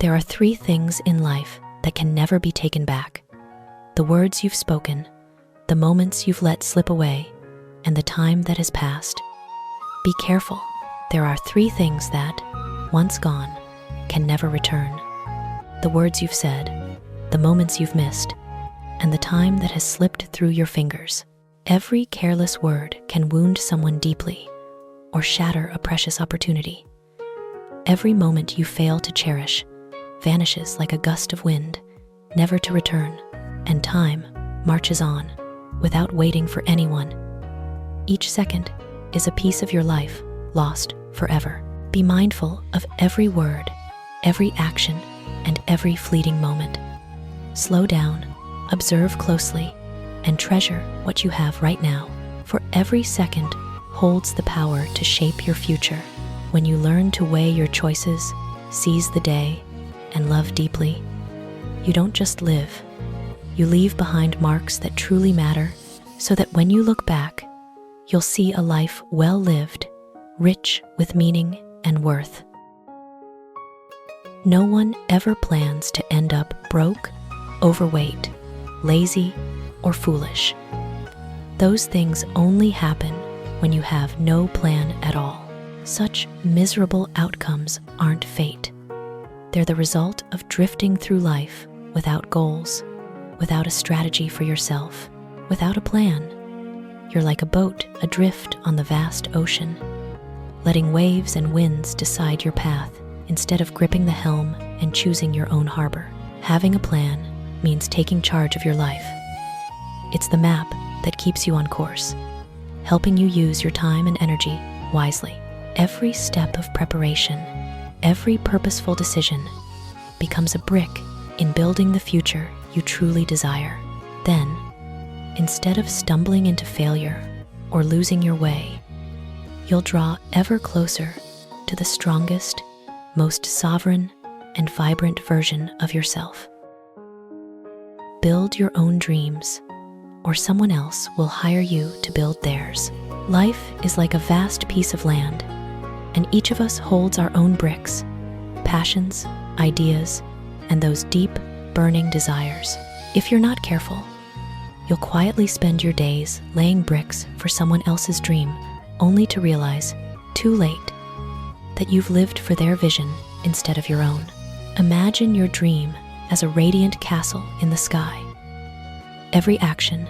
There are three things in life that can never be taken back: the words you've spoken, the moments you've let slip away, and the time that has passed. Be careful. There are three things that, once gone, can never return: the words you've said, the moments you've missed, and the time that has slipped through your fingers. Every careless word can wound someone deeply or shatter a precious opportunity. Every moment you fail to cherish vanishes like a gust of wind, never to return, and time marches on without waiting for anyone. Each second is a piece of your life lost forever. Be mindful of every word, every action, and every fleeting moment. Slow down, observe closely, and treasure what you have right now, for every second holds the power to shape your future. When you learn to weigh your choices, seize the day, and love deeply, you don't just live. You leave behind marks that truly matter, so that when you look back, you'll see a life well lived, rich with meaning and worth. No one ever plans to end up broke, overweight, lazy, or foolish. Those things only happen when you have no plan at all. Such miserable outcomes aren't fate. They're the result of drifting through life without goals, without a strategy for yourself, without a plan. You're like a boat adrift on the vast ocean, letting waves and winds decide your path instead of gripping the helm and choosing your own harbor. Having a plan means taking charge of your life. It's the map that keeps you on course, helping you use your time and energy wisely. Every step of preparation, every purposeful decision becomes a brick in building the future you truly desire. Then, instead of stumbling into failure or losing your way, you'll draw ever closer to the strongest, most sovereign, and vibrant version of yourself. Build your own dreams, or someone else will hire you to build theirs. Life is like a vast piece of land, and each of us holds our own bricks, passions, ideas, and those deep, burning desires. If you're not careful, you'll quietly spend your days laying bricks for someone else's dream, only to realize, too late, that you've lived for their vision instead of your own. Imagine your dream as a radiant castle in the sky. Every action,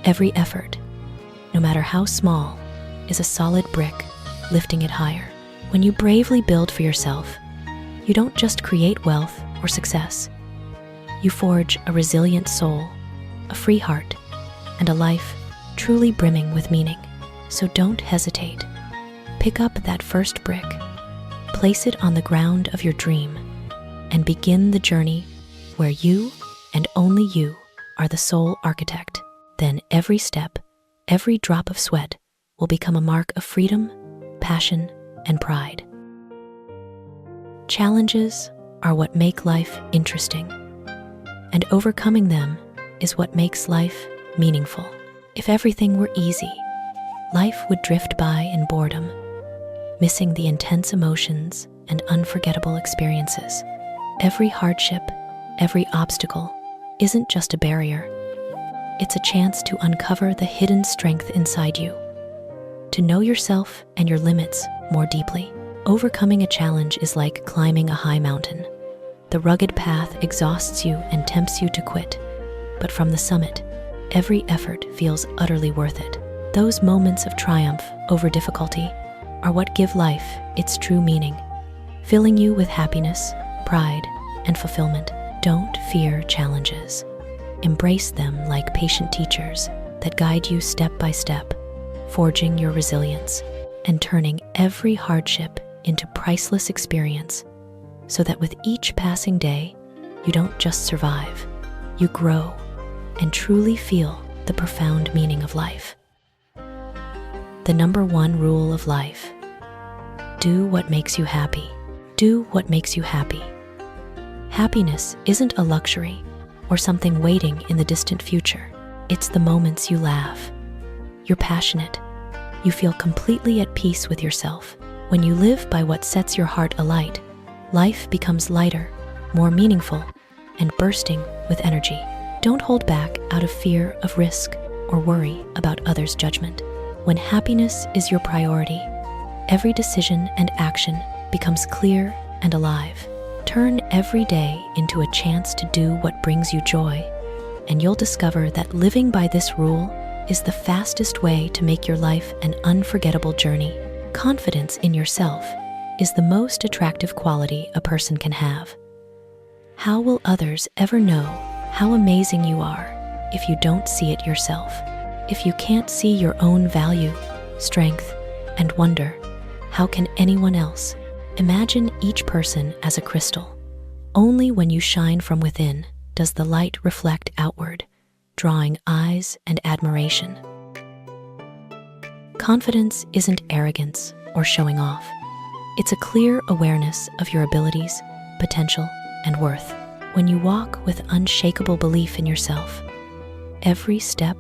every effort, no matter how small, is a solid brick lifting it higher. When you bravely build for yourself, you don't just create wealth or success. You forge a resilient soul, a free heart, and a life truly brimming with meaning. So don't hesitate. Pick up that first brick, place it on the ground of your dream, and begin the journey where you and only you are the sole architect. Then every step, every drop of sweat will become a mark of freedom, passion, and pride. Challenges are what make life interesting, and overcoming them is what makes life meaningful. If everything were easy, life would drift by in boredom, missing the intense emotions and unforgettable experiences. Every hardship, every obstacle isn't just a barrier. It's a chance to uncover the hidden strength inside you, to know yourself and your limits more deeply. Overcoming a challenge is like climbing a high mountain. The rugged path exhausts you and tempts you to quit, but from the summit, every effort feels utterly worth it. Those moments of triumph over difficulty are what give life its true meaning, filling you with happiness, pride, and fulfillment. Don't fear challenges. Embrace them like patient teachers that guide you step by step, forging your resilience and turning every hardship into priceless experience, so that with each passing day, you don't just survive, you grow and truly feel the profound meaning of life. The number one rule of life: do what makes you happy. Do what makes you happy. Happiness isn't a luxury or something waiting in the distant future. It's the moments you laugh, you're passionate, you feel completely at peace with yourself. When you live by what sets your heart alight, life becomes lighter, more meaningful, and bursting with energy. Don't hold back out of fear of risk or worry about others' judgment. When happiness is your priority, every decision and action becomes clear and alive. Turn every day into a chance to do what brings you joy, and you'll discover that living by this rule is the fastest way to make your life an unforgettable journey. Confidence in yourself is the most attractive quality a person can have. How will others ever know how amazing you are if you don't see it yourself? If you can't see your own value, strength, and wonder, how can anyone else? Imagine each person as a crystal. Only when you shine from within does the light reflect outward, drawing eyes and admiration. Confidence isn't arrogance or showing off. It's a clear awareness of your abilities, potential, and worth. When you walk with unshakable belief in yourself, every step,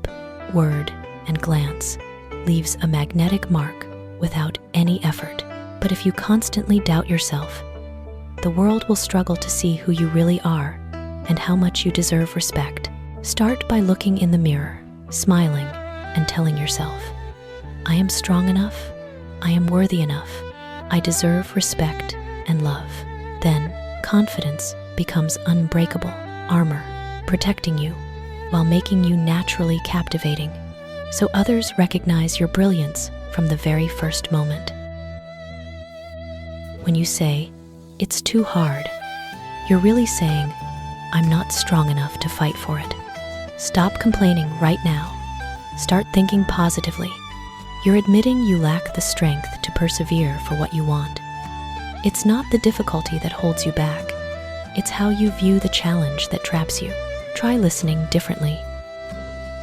word, and glance leaves a magnetic mark without any effort. But if you constantly doubt yourself, the world will struggle to see who you really are and how much you deserve respect. Start by looking in the mirror, smiling, and telling yourself, I am strong enough, I am worthy enough, I deserve respect and love. Then, confidence becomes unbreakable armor, protecting you while making you naturally captivating, so others recognize your brilliance from the very first moment. When you say, it's too hard, you're really saying, I'm not strong enough to fight for it. Stop complaining right now. Start thinking positively. You're admitting you lack the strength to persevere for what you want. It's not the difficulty that holds you back. It's how you view the challenge that traps you. Try listening differently.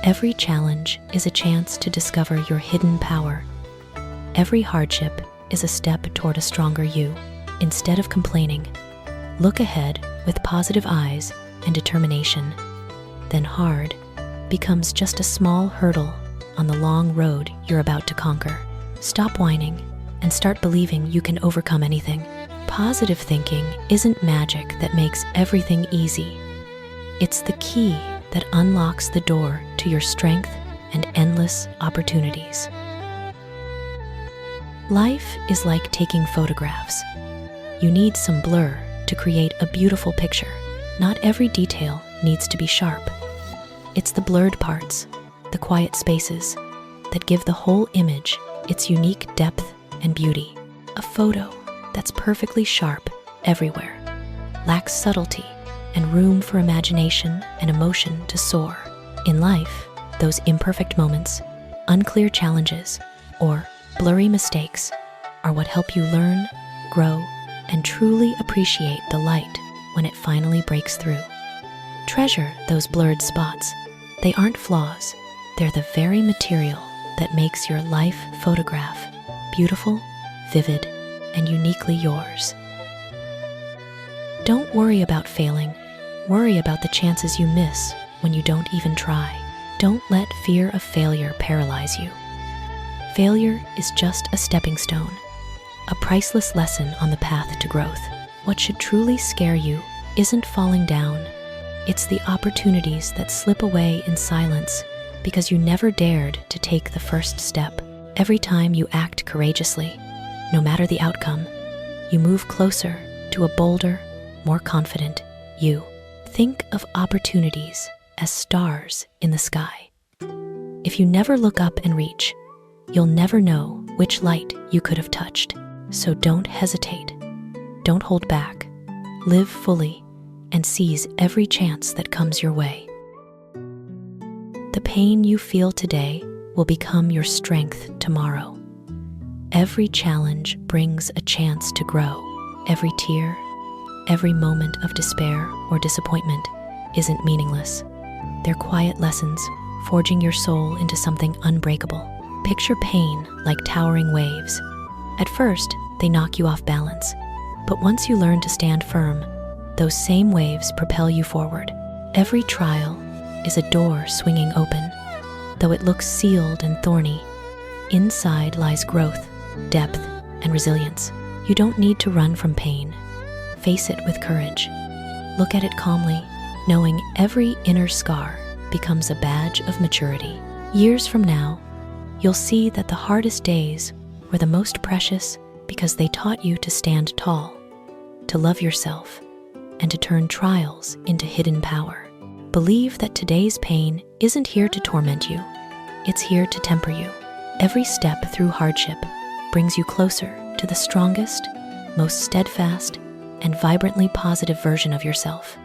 Every challenge is a chance to discover your hidden power. Every hardship is a step toward a stronger you. Instead of complaining, look ahead with positive eyes and determination. Then hard becomes just a small hurdle on the long road you're about to conquer. Stop whining and start believing you can overcome anything. Positive thinking isn't magic that makes everything easy. It's the key that unlocks the door to your strength and endless opportunities. Life is like taking photographs. You need some blur to create a beautiful picture. Not every detail needs to be sharp. It's the blurred parts, the quiet spaces, that give the whole image its unique depth and beauty. A photo that's perfectly sharp everywhere lacks subtlety and room for imagination and emotion to soar. In life, those imperfect moments, unclear challenges, or blurry mistakes are what help you learn, grow, and truly appreciate the light when it finally breaks through. Treasure those blurred spots. They aren't flaws. They're the very material that makes your life photograph beautiful, vivid, and uniquely yours. Don't worry about failing. Worry about the chances you miss when you don't even try. Don't let fear of failure paralyze you. Failure is just a stepping stone, a priceless lesson on the path to growth. What should truly scare you isn't falling down. It's the opportunities that slip away in silence because you never dared to take the first step. Every time you act courageously, no matter the outcome, you move closer to a bolder, more confident you. Think of opportunities as stars in the sky. If you never look up and reach, you'll never know which light you could have touched. So don't hesitate. Don't hold back. Live fully and seize every chance that comes your way. The pain you feel today will become your strength tomorrow. Every challenge brings a chance to grow. Every tear, every moment of despair or disappointment isn't meaningless. They're quiet lessons, forging your soul into something unbreakable. Picture pain like towering waves. At first, they knock you off balance. But once you learn to stand firm, those same waves propel you forward. Every trial is a door swinging open. Though it looks sealed and thorny, inside lies growth, depth, and resilience. You don't need to run from pain. Face it with courage. Look at it calmly, knowing every inner scar becomes a badge of maturity. Years from now, you'll see that the hardest days were the most precious because they taught you to stand tall, to love yourself, and to turn trials into hidden power. Believe that today's pain isn't here to torment you, it's here to temper you. Every step through hardship brings you closer to the strongest, most steadfast, and vibrantly positive version of yourself.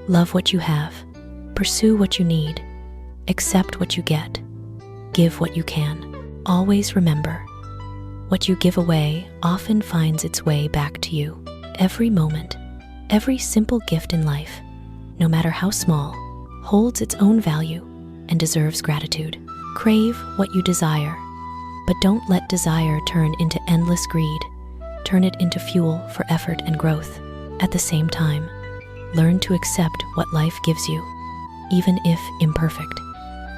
Love what you have, pursue what you need, accept what you get, give what you can. Always remember, what you give away often finds its way back to you. Every moment, every simple gift in life, no matter how small, holds its own value and deserves gratitude. Crave what you desire, but don't let desire turn into endless greed. Turn it into fuel for effort and growth. At the same time, learn to accept what life gives you, even if imperfect,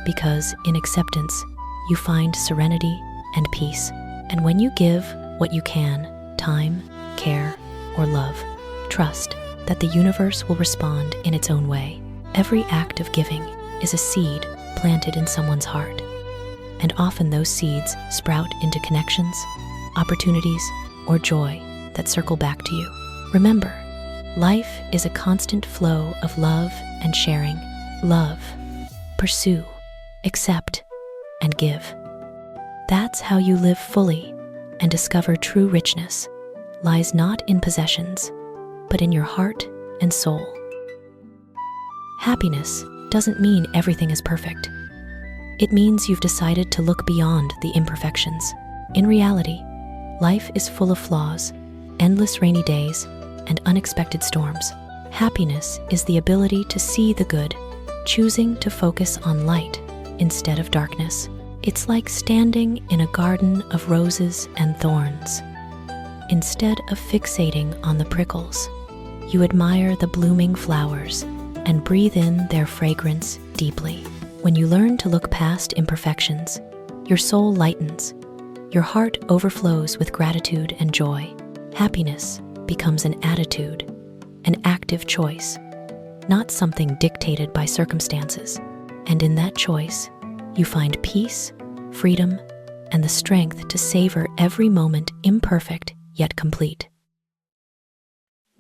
because in acceptance, you find serenity and peace. And when you give what you can, time, care, or love, trust that the universe will respond in its own way. Every act of giving is a seed planted in someone's heart, and often those seeds sprout into connections, opportunities, or joy that circle back to you. Remember, life is a constant flow of love and sharing. Love, pursue, accept, and give. That's how you live fully and discover true richness lies not in possessions, but in your heart and soul. Happiness doesn't mean everything is perfect. It means you've decided to look beyond the imperfections. In reality, life is full of flaws, endless rainy days, and unexpected storms. Happiness is the ability to see the good, choosing to focus on light instead of darkness. It's like standing in a garden of roses and thorns. Instead of fixating on the prickles, you admire the blooming flowers and breathe in their fragrance deeply. When you learn to look past imperfections, your soul lightens, your heart overflows with gratitude and joy. Happiness becomes an attitude, an active choice, not something dictated by circumstances. And in that choice, you find peace, freedom, and the strength to savor every moment, imperfect yet complete.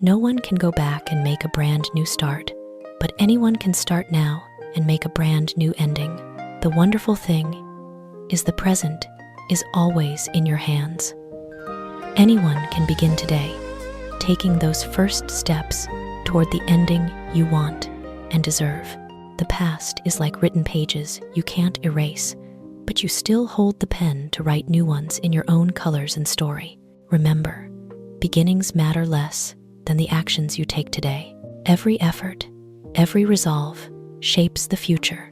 No one can go back and make a brand new start, but anyone can start now and make a brand new ending. The wonderful thing is the present is always in your hands. Anyone can begin today, taking those first steps toward the ending you want and deserve. The past is like written pages you can't erase, but you still hold the pen to write new ones in your own colors and story. Remember, beginnings matter less than the actions you take today. Every effort, every resolve shapes the future,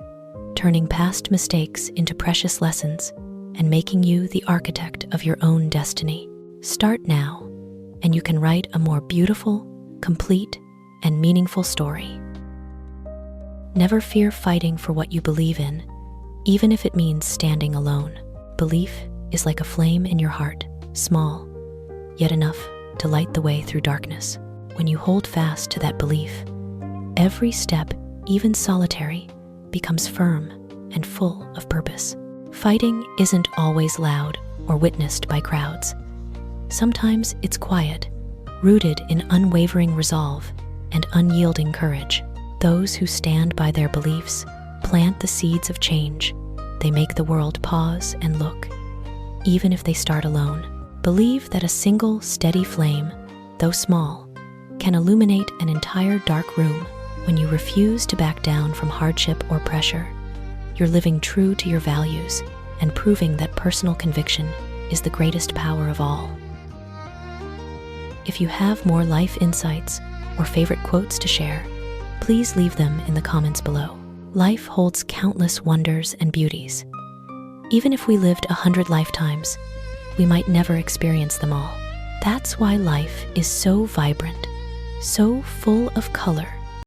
turning past mistakes into precious lessons and making you the architect of your own destiny. Start now, and you can write a more beautiful, complete, and meaningful story. Never fear fighting for what you believe in, even if it means standing alone. Belief is like a flame in your heart, small, yet enough to light the way through darkness. When you hold fast to that belief, every step, even solitary, becomes firm and full of purpose. Fighting isn't always loud or witnessed by crowds. Sometimes it's quiet, rooted in unwavering resolve and unyielding courage. Those who stand by their beliefs plant the seeds of change. They make the world pause and look, even if they start alone. Believe that a single steady flame, though small, can illuminate an entire dark room. When you refuse to back down from hardship or pressure, you're living true to your values and proving that personal conviction is the greatest power of all. If you have more life insights or favorite quotes to share, please leave them in the comments below. Life holds countless wonders and beauties. Even if we lived 100 lifetimes, we might never experience them all. That's why life is so vibrant, so full of color,